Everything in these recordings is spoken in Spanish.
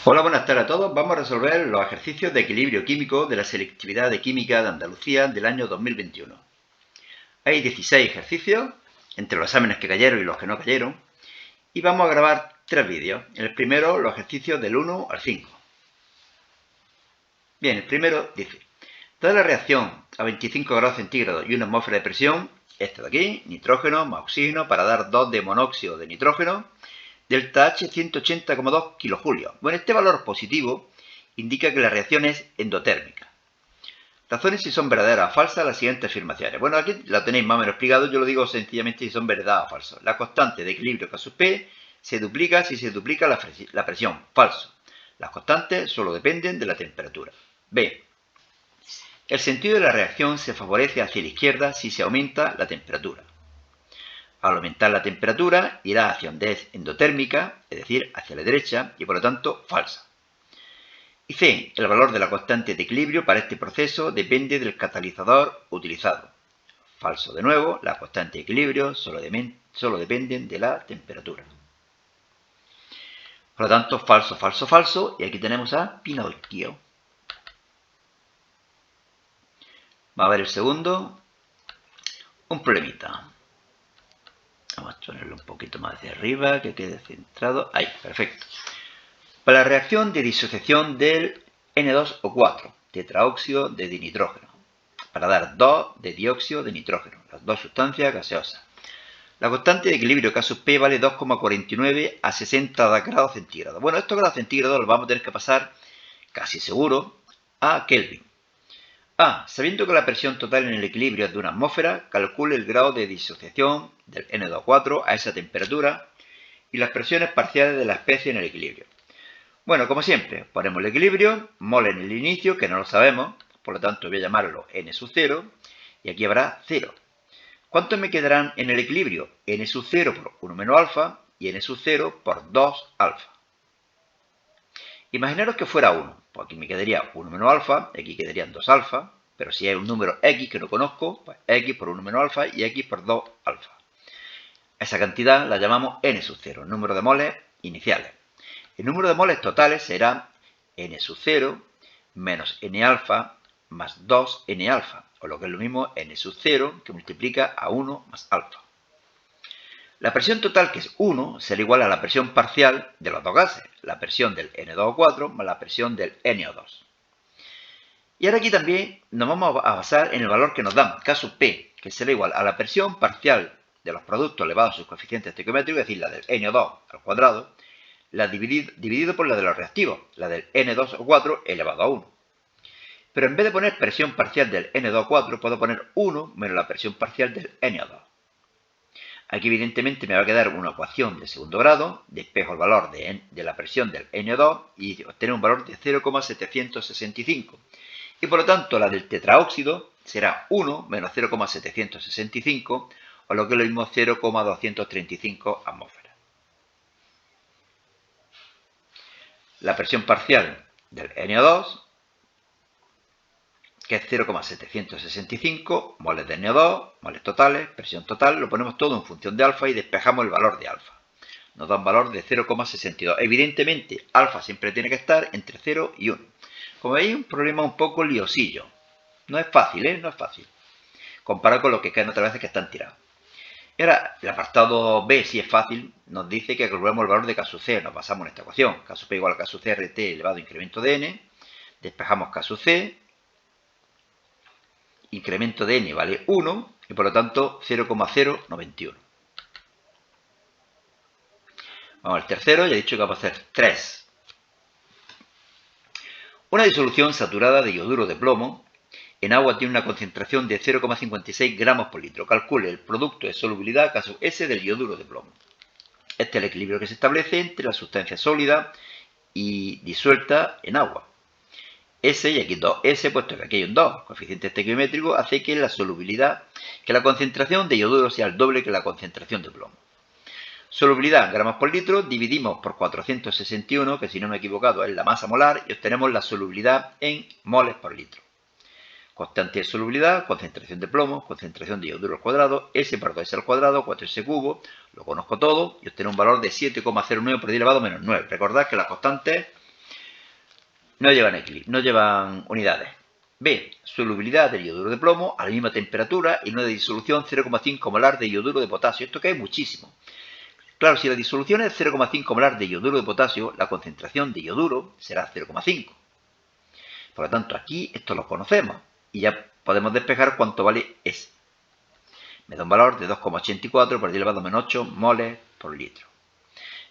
Hola, buenas tardes a todos. Vamos a resolver los ejercicios de equilibrio químico de la selectividad de química de Andalucía del año 2021. Hay 16 ejercicios, entre los exámenes que cayeron y los que no cayeron, y vamos a grabar 3 vídeos. En el primero, los ejercicios del 1 al 5. Bien, el primero dice: dada la reacción a 25 grados centígrados y una atmósfera de presión, esta de aquí, nitrógeno más oxígeno, para dar 2 de monóxido de nitrógeno, delta H 180,2 kilojulios. Bueno, este valor positivo indica que la reacción es endotérmica. Razones si son verdaderas o falsas las siguientes afirmaciones. Bueno, aquí lo tenéis más o menos explicado, yo lo digo sencillamente si son verdad o falso. La constante de equilibrio K sub P se duplica si se duplica la presión. Falso. Las constantes solo dependen de la temperatura. B. El sentido de la reacción se favorece hacia la izquierda si se aumenta la temperatura. Al aumentar la temperatura, irá hacia ondez endotérmica, es decir, hacia la derecha, y por lo tanto falsa. Y C. El valor de la constante de equilibrio para este proceso depende del catalizador utilizado. Falso de nuevo, la constante de equilibrio solo dependen de la temperatura. Por lo tanto, falso, falso, falso, y aquí tenemos a Pinocchio. Vamos a ver el segundo. Un problemita. Vamos a ponerlo un poquito más hacia arriba, que quede centrado. Ahí, perfecto. Para la reacción de disociación del N2O4, tetraóxido de dinitrógeno, para dar 2 de dióxido de nitrógeno, las dos sustancias gaseosas. La constante de equilibrio K sub P vale 2,49 a 60 grados centígrados. Bueno, estos grados centígrados los vamos a tener que pasar casi seguro a Kelvin. A. Sabiendo que la presión total en el equilibrio es de una atmósfera, calcule el grado de disociación del N2O4 a esa temperatura y las presiones parciales de la especie en el equilibrio. Bueno, como siempre, ponemos el equilibrio, mol en el inicio, que no lo sabemos, por lo tanto voy a llamarlo n sub 0, y aquí habrá 0. ¿Cuántos me quedarán en el equilibrio? N sub 0 por 1 menos alfa y n sub 0 por 2 alfa. Imaginaros que fuera 1, pues aquí me quedaría 1 menos alfa, aquí quedarían 2 alfa, pero si hay un número x que no conozco, pues x por 1 menos alfa y x por 2 alfa. Esa cantidad la llamamos n sub 0, el número de moles iniciales. El número de moles totales será n sub 0 menos n alfa más 2 n alfa, o lo que es lo mismo n sub 0 que multiplica a 1 más alfa. La presión total, que es 1, será igual a la presión parcial de los dos gases, la presión del N2O4 más la presión del NO2. Y ahora aquí también nos vamos a basar en el valor que nos dan, K sub P, que será igual a la presión parcial de los productos elevados a sus coeficientes estequiométricos, es decir, la del NO2 al cuadrado, la dividido por la de los reactivos, la del N2O4 elevado a 1. Pero en vez de poner presión parcial del N2O4, puedo poner 1 menos la presión parcial del NO2. Aquí evidentemente me va a quedar una ecuación de segundo grado, despejo el valor de la presión del NO2 y obtener un valor de 0,765. Y por lo tanto la del tetraóxido será 1 menos 0,765, o lo que es lo mismo 0,235 atmósferas. La presión parcial del NO2, que es 0,765 moles de NO2, moles totales, presión total, lo ponemos todo en función de alfa y despejamos el valor de alfa. Nos da un valor de 0,62. Evidentemente, alfa siempre tiene que estar entre 0 y 1. Como veis, un problema un poco liosillo. No es fácil, ¿eh? No es fácil. Comparado con lo que caen otras veces que están tirados. Y ahora, el apartado B, si es fácil, nos dice que calculemos el valor de K sub C. Nos basamos en esta ecuación. K sub P igual a K sub C RT elevado a incremento de N. Despejamos K sub C. Incremento de n vale 1 y por lo tanto 0,091. Vamos al tercero, ya he dicho que vamos a hacer 3. Una disolución saturada de iodouro de plomo en agua tiene una concentración de 0,56 gramos por litro. Calcule el producto de solubilidad K sub S del iodouro de plomo. Este es el equilibrio que se establece entre la sustancia sólida y disuelta en agua. S y aquí 2S, puesto que aquí hay un 2, coeficiente estequiométrico, hace que la solubilidad, que la concentración de iodouro sea el doble que la concentración de plomo. Solubilidad en gramos por litro, dividimos por 461, que si no me he equivocado es la masa molar, y obtenemos la solubilidad en moles por litro. Constante de solubilidad, concentración de plomo, concentración de iodouro al cuadrado, S por 2S al cuadrado, 4S cubo, lo conozco todo, y obtengo un valor de 7,09 por 10 elevado menos 9. Recordad que las constantes no llevan unidades. B. Solubilidad del iodo de plomo a la misma temperatura y no de disolución 0,5 molar de iodo de potasio. Esto que es muchísimo. Claro, si la disolución es 0,5 molar de iodo de potasio, la concentración de iodo será 0,5. Por lo tanto, aquí esto lo conocemos y ya podemos despejar cuánto vale ese. Me da un valor de 2,84 por 10 elevado a menos 8 moles por litro.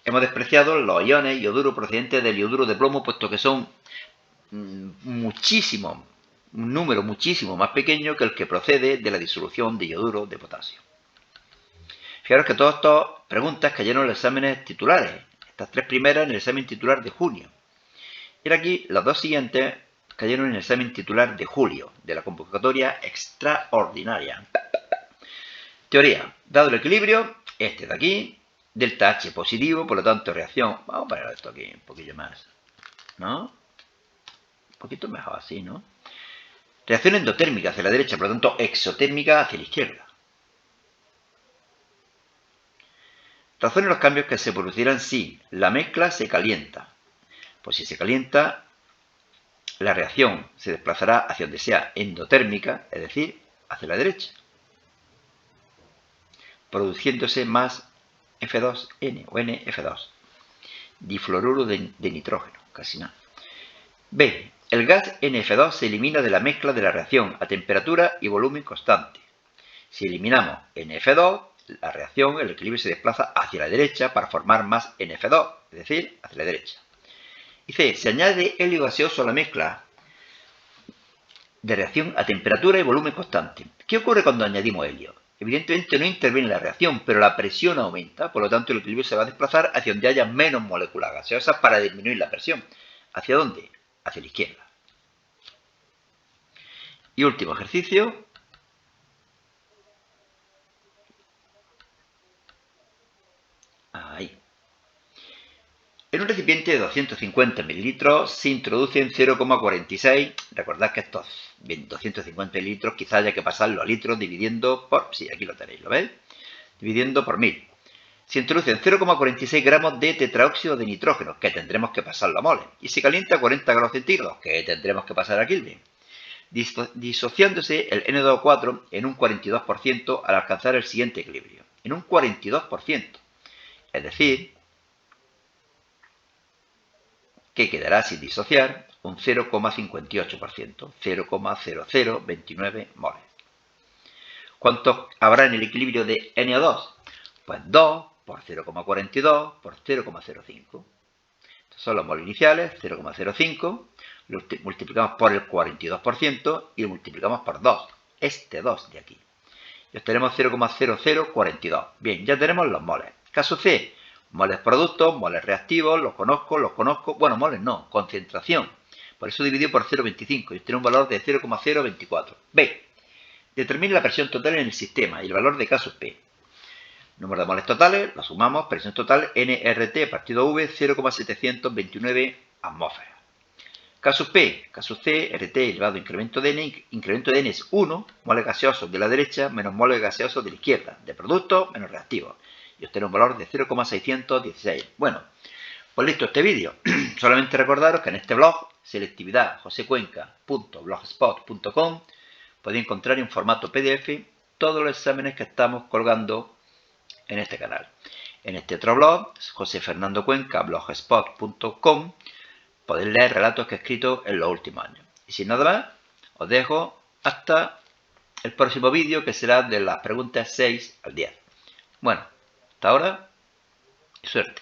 Hemos despreciado los iones iodo procedentes del iodo de plomo, puesto que son un número muchísimo más pequeño que el que procede de la disolución de iodo de potasio. Fijaros que todas estas preguntas cayeron en los exámenes titulares. Estas tres primeras en el examen titular de junio. Y aquí las dos siguientes cayeron en el examen titular de julio, de la convocatoria extraordinaria. Teoría. Dado el equilibrio, este de aquí, delta H positivo, por lo tanto reacción. Vamos a poner esto aquí un poquillo más, ¿no? Un poquito mejor así, ¿no? Reacción endotérmica hacia la derecha, por lo tanto exotérmica hacia la izquierda. Razonen los cambios que se producirán si la mezcla se calienta. Pues si se calienta, la reacción se desplazará hacia donde sea endotérmica, es decir, hacia la derecha, produciéndose más F2N o NF2, difluoruro de nitrógeno, casi nada. B. El gas NF2 se elimina de la mezcla de la reacción a temperatura y volumen constante. Si eliminamos NF2, la reacción, el equilibrio se desplaza hacia la derecha para formar más NF2, es decir, hacia la derecha. Y C. Se añade helio gaseoso a la mezcla de reacción a temperatura y volumen constante. ¿Qué ocurre cuando añadimos helio? Evidentemente no interviene en la reacción, pero la presión aumenta, por lo tanto el equilibrio se va a desplazar hacia donde haya menos moléculas gaseosas para disminuir la presión. ¿Hacia dónde? Hacia la izquierda. Y último ejercicio. Ahí. En un recipiente de 250 mililitros se introducen 0,46. Recordad que estos 250 mililitros quizás haya que pasarlo a litros dividiendo por... Sí, aquí lo tenéis, ¿lo veis? Dividiendo por 1000. Se introducen 0,46 gramos de tetraóxido de nitrógeno, que tendremos que pasarlo a moles. Y se calienta a 40 grados centígrados, que tendremos que pasar a Kelvin. Disociándose el N2O4 en un 42% al alcanzar el siguiente equilibrio. En un 42%. Es decir, que quedará sin disociar un 0,58%, 0,0029 moles. ¿Cuántos habrá en el equilibrio de NO2? Pues 2 por 0,42 por 0,05. Estos son los moles iniciales, 0,05, lo multiplicamos por el 42% y lo multiplicamos por 2, este 2 de aquí. Y obtenemos 0,0042. Bien, ya tenemos los moles. Caso C, moles productos, moles reactivos, los conozco, bueno, moles no, concentración. Por eso dividido por 0,25 y tiene un valor de 0,024. B, determina la presión total en el sistema y el valor de caso P. Número de moles totales, lo sumamos, presión total nRT partido V, 0,729 atmósferas. Caso P, caso C, RT elevado a incremento de N es 1, moles gaseosos de la derecha menos moles gaseosos de la izquierda, de productos menos reactivos. Y obtener un valor de 0,616. Bueno, pues listo este vídeo. Solamente recordaros que en este blog, selectividadjosecuenca.blogspot.com, podéis encontrar en formato PDF todos los exámenes que estamos colgando en este canal. En este otro blog, josefernandocuenca.blogspot.com, podéis leer relatos que he escrito en los últimos años. Y sin nada más, os dejo hasta el próximo vídeo, que será de las preguntas 6 al 10. Bueno, hasta ahora y suerte.